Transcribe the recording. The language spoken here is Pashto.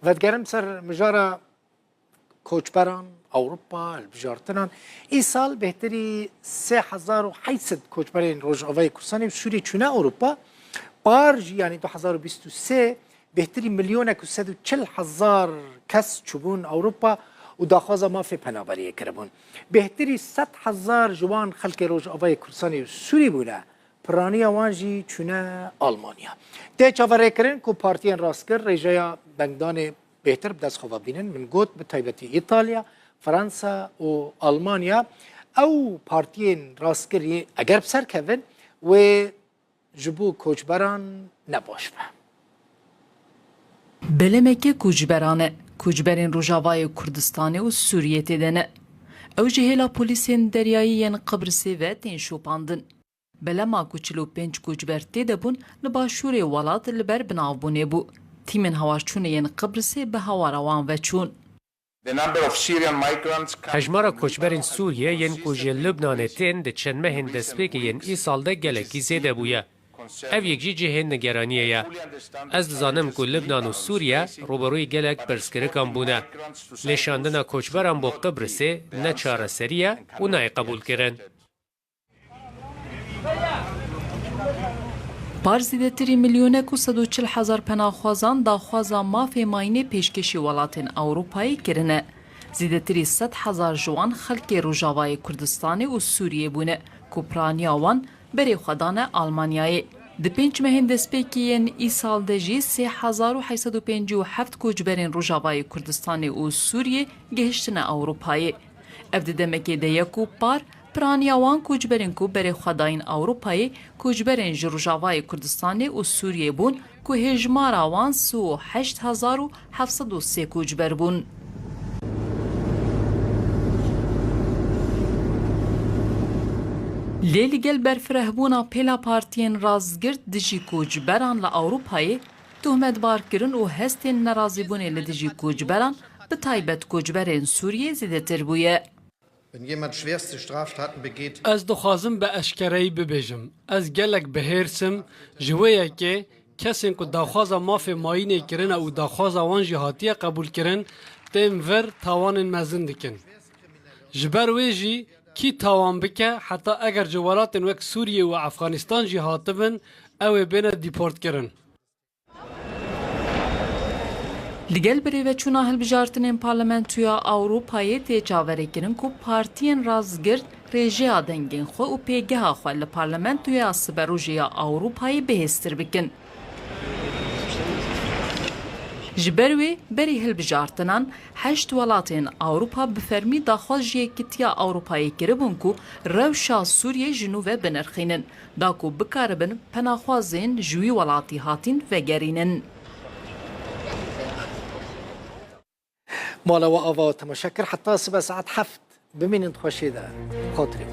ودگرم سر مجارا کوچبران اوروپا البجارتنان ای سال بهتری 3800 کوچبرین روجاوای کردستان و سوریه چونه اوروپا بارج یعنی 2023 بهتری میلیون و 140,000 کس چوبون اوروپا و داخوازا ما فی پنابریه کربون بهتری 100,000 جوان خلق روجاوای کردستان و سوریه بوده پرانی وانجی چونه آلمانیا ده چاوره کرن که پارتین راستگر رجایا بنگدان بهتر بدست خواه بینن من گوت به تایبتی ایتالیا فرانسا و آلمانیا او پارتین راستگری اگر بسر کهون و جبو کوچبران نباش به بلمکه کوچبرین روجاوای کردستان و سوریه تدنه او جهلا پولیسین دریایی ین قبرسی و تین شوپاندن بلما کوچلو پنج کوچبر تدبون لباشور ولات لبر بناوبونه بو تیمن هوارچون ین قبرسی به هواروان و چون هجمارا کوچبرین سوریه ین کوچه لبنان تین ده چند مهن دسپیک ین ای سال ده گلکی زیده بویا. او یک جی جهن نگرانیه یا. از دزانم که لبنان و سوریه روبروی گلک برسکرکان بونه. لشاندنا کوچبران با قبرسه نه چاره سریه و نه قبول کرن. بارزیدتری میلیونه که 140,000 پناهخوازان داخوازا مافی ماینه پیشکشی ولاتین اوروپایی کرنه. زیدتری 100,000 جوان خلک روجاوای کردستان و سوریه بونه که پرانیاوان بری خدان آلمانیای. د پنج مهن دسپیکین ای سال دجی 3857 کوچبرین روجاوای کردستان و سوریه گهشتن اوروپایی. افددمکی دیکو پار پرانیاوان کوچبرین کو بری خداین اوروپایی کوچبرین روجاوای کردستان و سوریه بون که هجمار آوان 38,703 کوچبر بون. لیلی گل برفرهبونا پیلا پارتین رازگرد دجی کوچبران لأوروپایی تهمت بار کرن و هستین نرازی بونه لدجی کوچبران به تایبت کوچبرین سوریه زیده تر بویه. از دخوازم به اشکرهی ببیجم. از گلک بهرسم جویه که کسی که داخوازا مافی ماینه کرن او داخوازا وان جهاتیه قبول کرن تیم ور تاوان مزن دکن. جبر ویجی کی تاوان بکه حتی اگر جوالات وک سوریه و افغانستان جهاته بن او بین دیپورت کرن. لگل بری چونا هلبجارتنین پارلمنتویا اوروپایی تیجاوری کرن که پارتین رازگرد رژیا دنگین خو و پیگه ها خو لپارلمنتویا سبروجیا اوروپایی بهستر بکن. جبروی بری هلبجارتنان 8 ولاتین اوروپا بفرمی داخل جیکتیا اوروپایی کربون که روشا سوریه جنوبه بنرخینن داکو بکاربن پناخوازین جوی ولاتی هاتین و گرینن. مالا و آوا تمشکر حتی 7 ساعت بمين انت خوشي ده خاطري